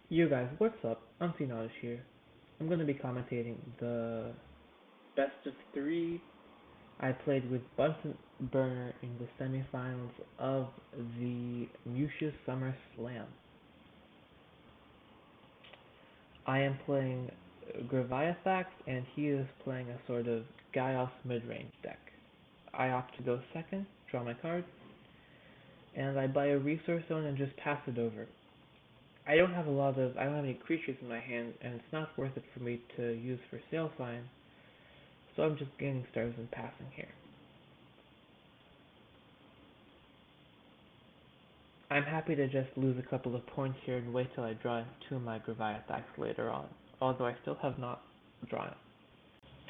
You guys, what's up? Unseen here. I'm going to be commentating the best of three I played with Bunsen Burner in the semifinals of the Mucius Summer Slam. I am playing Graviathax, and he is playing a sort of Gaios mid-range deck. I opt to go second, draw my card, and I buy a resource zone and just pass it over. I don't have any creatures in my hand, and it's not worth it for me to use for sale sign, so I'm just gaining stars and passing here. I'm happy to just lose a couple of points here and wait till I draw two of my Graviathax later on, although I still have not drawn it.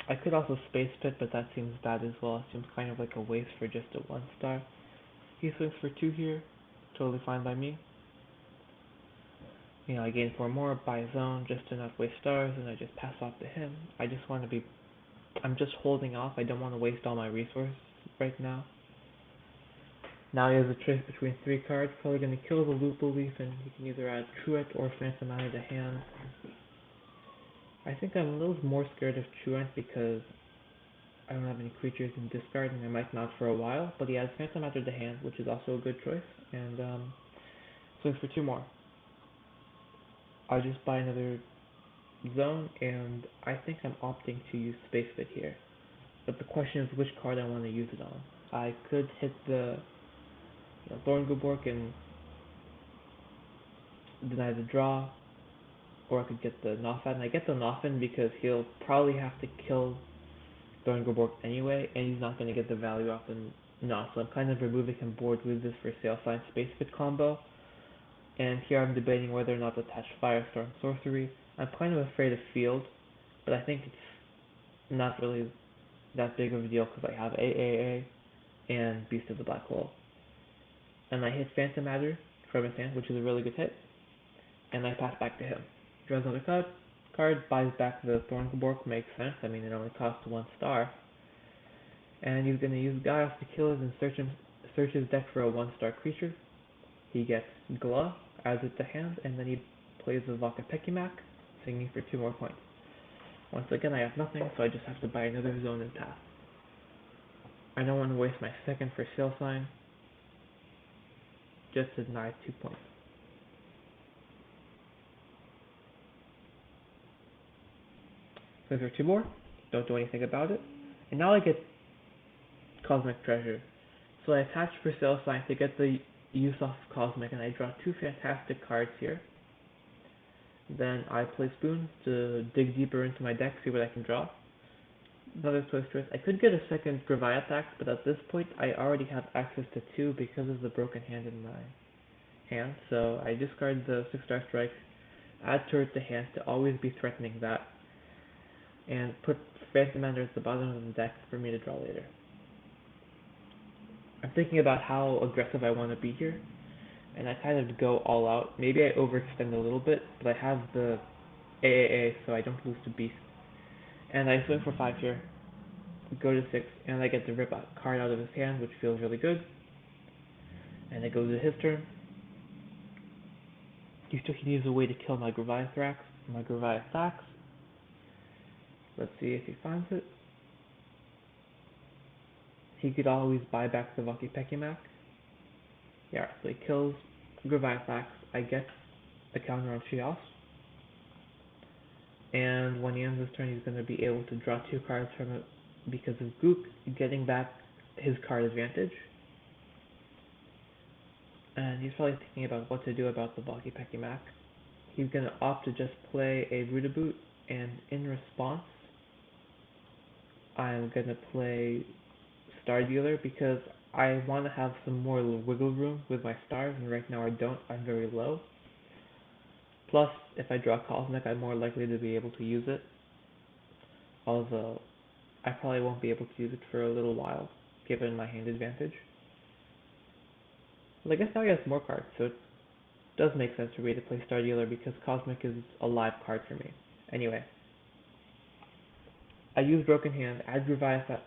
I could also Space Pit, but that seems bad as well. It seems kind of like a waste for just a 1-star. He swings for 2 here, totally fine by me. I gain 4 more, buy a zone just to not waste stars, and I just pass off to him. I'm just holding off. I don't want to waste all my resources right now. Now he has a choice between 3 cards, probably going to kill the Lupul Leaf, and he can either add Truant or Phantasmal to hand. I think I'm a little more scared of Truant because I don't have any creatures in discard, and I might not for a while, but he has Phantasmal to hand, which is also a good choice, and swings for 2 more. I'll just buy another zone, and I think I'm opting to use Space Pit here. But the question is which card I want to use it on. I could hit the Thorngobork and deny the draw, or I could get the Nothfat, and I get the Nothfat because he'll probably have to kill Thorngobork anyway, and he's not going to get the value off the Noth, so I'm kind of removing him board with this for sale sign Space Pit combo. And here I'm debating whether or not to attach Firestorm Sorcery. I'm kind of afraid of Field, but I think it's not really that big of a deal because I have AAA and Beast of the Black Hole. And I hit Phantom Matter from his hand, which is a really good hit, and I pass back to him. Draws another card, buys back the Thorngobork, makes sense. I mean, it only costs 1 star. And he's going to use Gaios to kill it and search his deck for a 1-star creature. He gets Gla, adds it to hand, and then he plays the Valkapekimak, singing for 2 more points. Once again, I have nothing, so I just have to buy another zone and pass. I don't want to waste my second for sale sign, just to deny 2 points. So there are 2 more, don't do anything about it, and now I get Cosmic Treasure. So I attach for sale sign to get the use off Cosmic, and I draw 2 fantastic cards here. Then I play Spoons to dig deeper into my deck, see what I can draw. Another choice. I could get a second Graviathax, but at this point I already have access to 2 because of the broken hand in my hand. So I discard the 6-star strike, add turret to hand to always be threatening that, and put Phantom Matter at the bottom of the deck for me to draw later. I'm thinking about how aggressive I want to be here, and I kind of go all out. Maybe I overextend a little bit, but I have the AAA, so I don't lose to Beast. And I swing for 5 here, go to 6, and I get to rip a card out of his hand, which feels really good. And it goes to his turn. He needs a way to kill my Graviathax. Let's see if he finds it. He could always buy back the Valkapekimak. Yeah, so he kills Graviathax. I get the counter on Sheos. And when he ends his turn, he's going to be able to draw 2 cards from it because of Gook getting back his card advantage. And he's probably thinking about what to do about the Valkapekimak. He's going to opt to just play a Rootaboot, and in response, I'm going to play Star Dealer because I want to have some more wiggle room with my stars, and right now I don't. I'm very low. Plus, if I draw Cosmic, I'm more likely to be able to use it. Although, I probably won't be able to use it for a little while, given my hand advantage. Well, I guess now he has more cards, so it does make sense for me to play Star Dealer because Cosmic is a live card for me. Anyway, I use Broken Hand, add Graviathax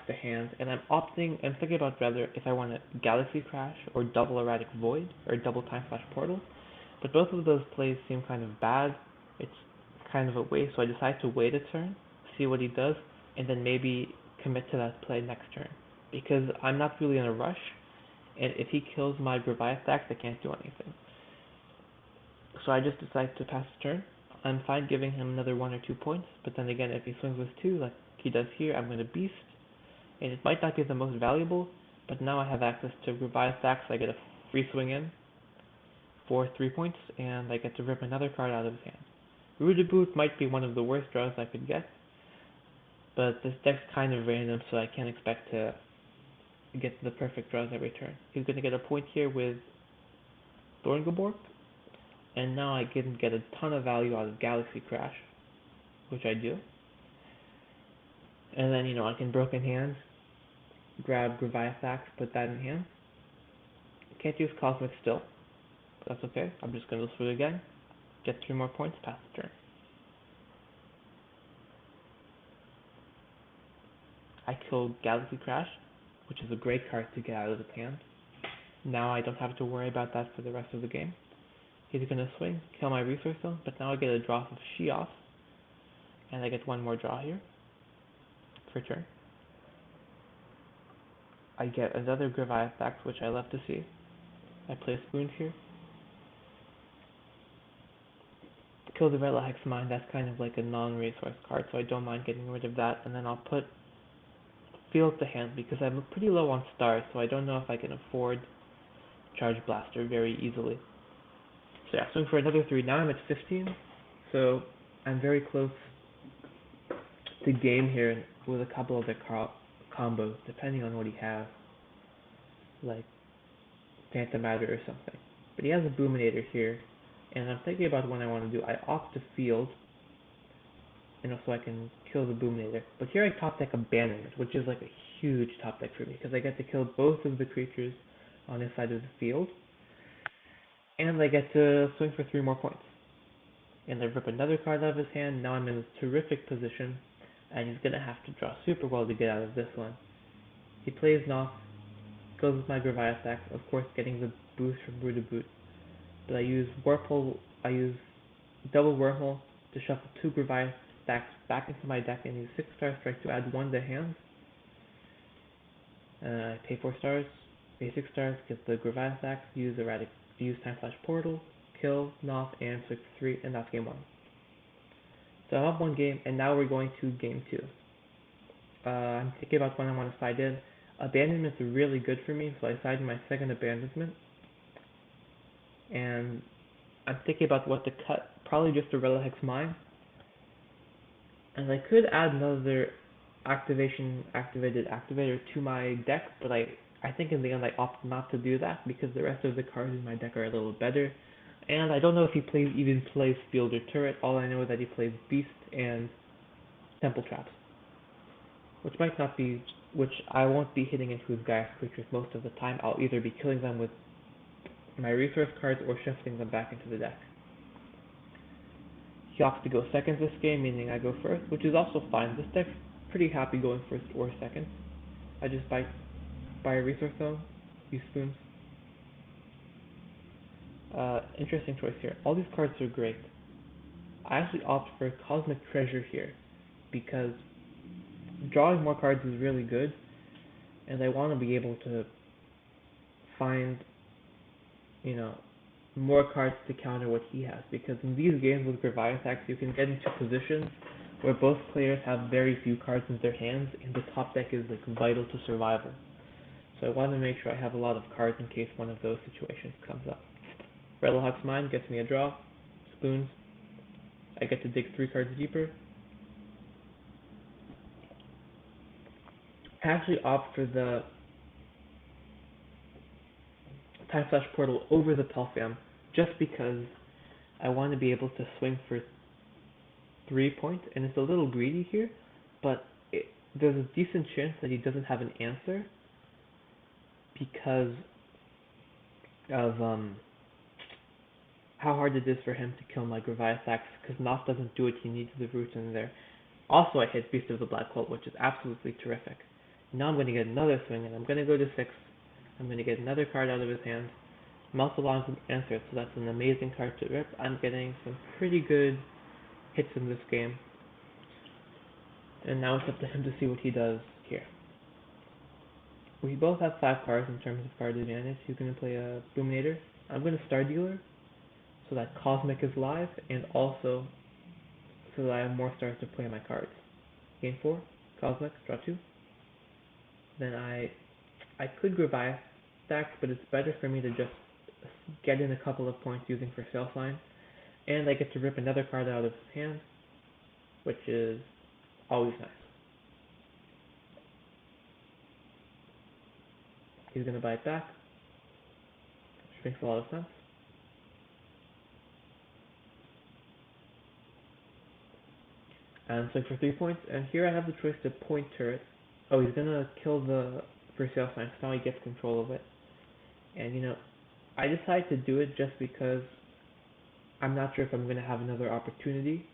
to hand, and I'm thinking about whether if I want a Galaxy Crash or double Erratic Void or double Time Slash Portal. But both of those plays seem kind of bad. It's kind of a waste, so I decide to wait a turn, see what he does, and then maybe commit to that play next turn. Because I'm not really in a rush, and if he kills my Graviathax, I can't do anything. So I just decide to pass the turn. I'm fine giving him another 1 or 2 points, but then again, if he swings with 2, like he does here, I'm going to beast. And it might not be the most valuable, but now I have access to Graviathax. I get a free swing in for 3 points, and I get to rip another card out of his hand. Rootaboot might be one of the worst draws I could get, but this deck's kind of random, so I can't expect to get the perfect draws every turn. He's going to get a point here with Thorngleborg, and now I can get a ton of value out of Galaxy Crash, which I do. And then, you know, I can Broken Hands, grab Graviathax, put that in hand. Can't use Cosmic still, but that's okay. I'm just going to swing again, get 3 more points, pass the turn. I killed Galaxy Crash, which is a great card to get out of his hand. Now I don't have to worry about that for the rest of the game. He's going to swing, kill my Resource Zone, but now I get a draw of Sheos, and I get 1 more draw here for turn. I get another Graviathax, which I love to see. I play Spoons here. Kill the Relohex Mine, that's kind of like a non-resource card, so I don't mind getting rid of that, and then I'll put Field to hand because I'm pretty low on stars, so I don't know if I can afford Charge Blaster very easily. So yeah, swing for another 3. Now I'm at 15, so I'm very close to game here with a couple of the combos, depending on what he has, like Phantom Matter or something. But he has a Boominator here, and I'm thinking about what I want to do. I opt to Field, and also I can kill the Boominator. But here I top deck Abandonment, which is like a huge top deck for me, because I get to kill both of the creatures on this side of the field, and I get to swing for 3 more points. And I rip another card out of his hand. Now I'm in a terrific position, and he's going to have to draw super well to get out of this one. He plays Noth, goes with my Graviathax, of course getting the boost from Rootaboot. But I use Double Wormhole to shuffle 2 Graviathax back into my deck and use 6-star strike to add 1 to hand. I pay 4 stars, pay 6 stars, get the Graviathax, use Time Flash Portal, kill, Noth, and swing for 3, and that's game 1. So I'm up 1 game, and now we're going to game 2. I'm thinking about when I want to side in. Abandonment's really good for me, so I side in my second Abandonment. And I'm thinking about what to cut, probably just a Relohex Mine. And I could add another Activator to my deck, but I think in the end I opt not to do that because the rest of the cards in my deck are a little better. And I don't know if he even plays Field or Turret. All I know is that he plays Beast and Temple Traps, which I won't be hitting into his Gaia's creatures most of the time. I'll either be killing them with my resource cards or shifting them back into the deck. He opts to go second this game, meaning I go first, which is also fine. This deck's pretty happy going first or second. I just buy a resource zone, use Spoons. Interesting choice here. All these cards are great. I actually opt for Cosmic Treasure here because drawing more cards is really good, and I want to be able to find, more cards to counter what he has, because in these games with Graviathax you can get into positions where both players have very few cards in their hands and the top deck is like vital to survival. So I want to make sure I have a lot of cards in case one of those situations comes up. Relohex Mine gets me a draw, Spoons, I get to dig 3 cards deeper. I actually opt for the Time Flash Portal over the Pelfam just because I want to be able to swing for 3 points, and it's a little greedy here, but there's a decent chance that he doesn't have an answer because of how hard it is for him to kill my Graviathax, because Noth doesn't do what he needs the roots in there. Also, I hit Beast of the Black Hole, which is absolutely terrific. Now I'm going to get another swing, and I'm going to go to 6. I'm going to get another card out of his hand, Malsalon's an answer, so that's an amazing card to rip. I'm getting some pretty good hits in this game. And now it's up to him to see what he does here. We both have 5 cards in terms of card advantage. He's going to play a Boominator. I'm going to Star Dealer, so that Cosmic is live, and also so that I have more stars to play on my cards. Game 4, Cosmic, draw 2. Then I could Graviathax, but it's better for me to just get in a couple of points using for Sale Sign. And I get to rip another card out of his hand, which is always nice. He's going to buy it back, which makes a lot of sense. And so for 3 points, and here I have the choice to Pointurret. Oh, he's going to kill the for Sale Sign, so now he gets control of it. And you know, I decided to do it just because I'm not sure if I'm going to have another opportunity.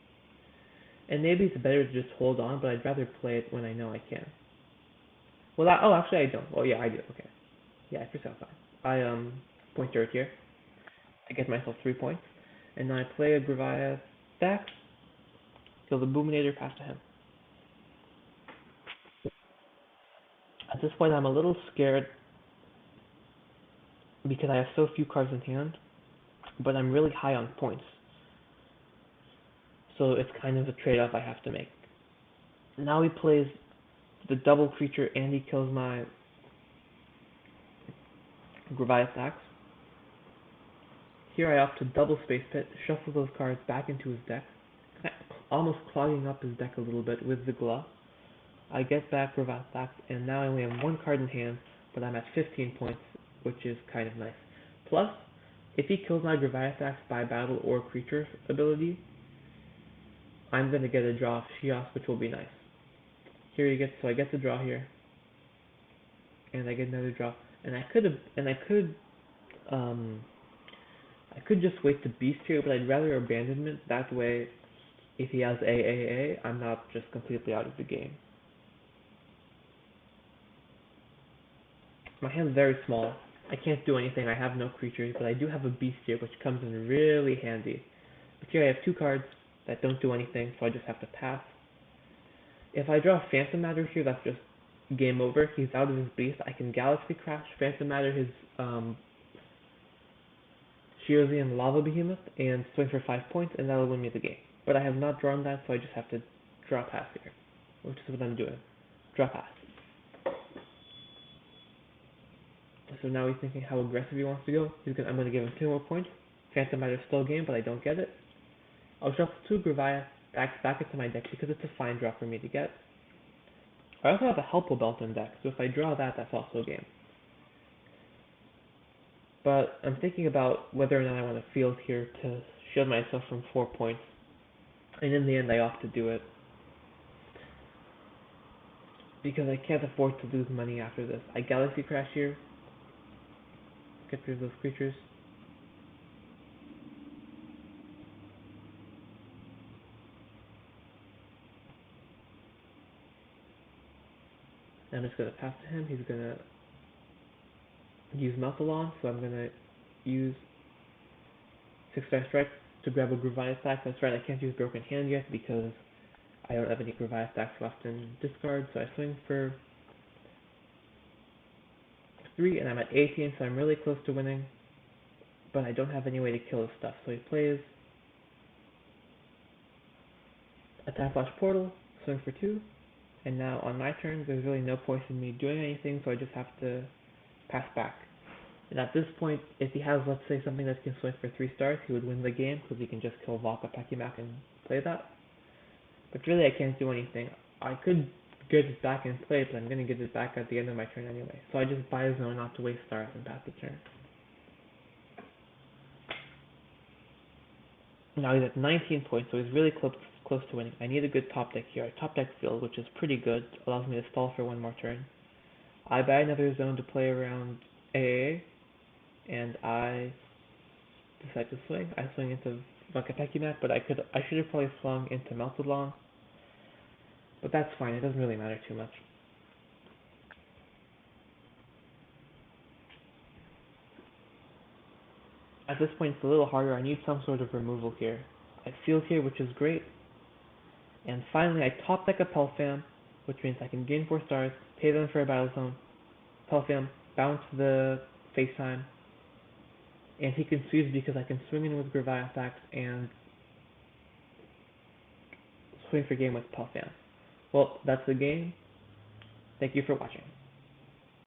And maybe it's better to just hold on, but I'd rather play it when I know I can. Well, oh, actually I don't. Oh yeah, I do. Okay. Yeah, for Sale Sign. I Pointurret here to get myself 3 points. And then I play a Graviathax, kill the Boominator, pass to him. At this point I'm a little scared because I have so few cards in hand, but I'm really high on points. So it's kind of a trade-off I have to make. Now he plays the double creature and he kills my Graviathax. Here I opt to double Space Pit, shuffle those cards back into his deck, almost clogging up his deck a little bit with the Glove. I get back Graviathax, and now I only have 1 card in hand, but I'm at 15 points, which is kind of nice. Plus, if he kills my Graviathax by battle or creature ability, I'm going to get a draw of Sheos, which will be nice. Here you get, so I get the draw here, and I get another draw, and I could just wait to Beast here, but I'd rather Abandonment. That way, if he has AAA, I'm not just completely out of the game. My hand's very small. I can't do anything. I have no creatures, but I do have a Beast here, which comes in really handy. But here I have 2 cards that don't do anything, so I just have to pass. If I draw Phantom Matter here, that's just game over. He's out of his Beast. I can Galaxy Crash, Phantom Matter his Sheosian Lava Behemoth, and swing for 5 points, and that'll win me the game. But I have not drawn that, so I just have to draw pass here, which is what I'm doing. Draw pass. So now he's thinking how aggressive he wants to go. I'm going to give him 2 more points. Phantom Matter is still game, but I don't get it. I'll shuffle 2 Graviathax back into my deck because it's a fine draw for me to get. I also have a Helpful Belt in deck, so if I draw that, that's also game. But I'm thinking about whether or not I want to field here to shield myself from 4 points. And in the end, I opt to do it. Because I can't afford to lose money after this. I Galaxy Crash here. Get rid of those creatures. I'm just going to pass to him. He's going to use Malsalon, so I'm going to use 6-star strike to grab a Graviathax. That's right, I can't use Broken Hand yet because I don't have any Graviathax left in discard, so I swing for 3, and I'm at 18, so I'm really close to winning, but I don't have any way to kill his stuff. So he plays a Time Flash Portal, swing for 2, and now on my turn, there's really no point in me doing anything, so I just have to pass back. And at this point, if he has, let's say, something that can swing for 3 stars, he would win the game, because he can just kill Valka Pekimak and play that. But really, I can't do anything. I could get it back and play it, but I'm going to get it back at the end of my turn anyway. So I just buy a zone not to waste stars and pass the turn. Now he's at 19 points, so he's really close to winning. I need a good top deck here. I top deck Field, which is pretty good, allows me to stall for 1 more turn. I buy another zone to play around AAA, and I decide to swing. I swing into Valka Pekimak, but I should have probably swung into Malsalon. But that's fine, it doesn't really matter too much. at this point it's a little harder. I need some sort of removal here. I Field here, which is great. And finally, I top deck a Pelfam, which means I can gain 4 stars, pay them for a battle zone. Pelfam, bounce the face time, and he can squeeze because I can swing in with Graviathax and swing for game with Pelfam. Well, that's the game. Thank you for watching.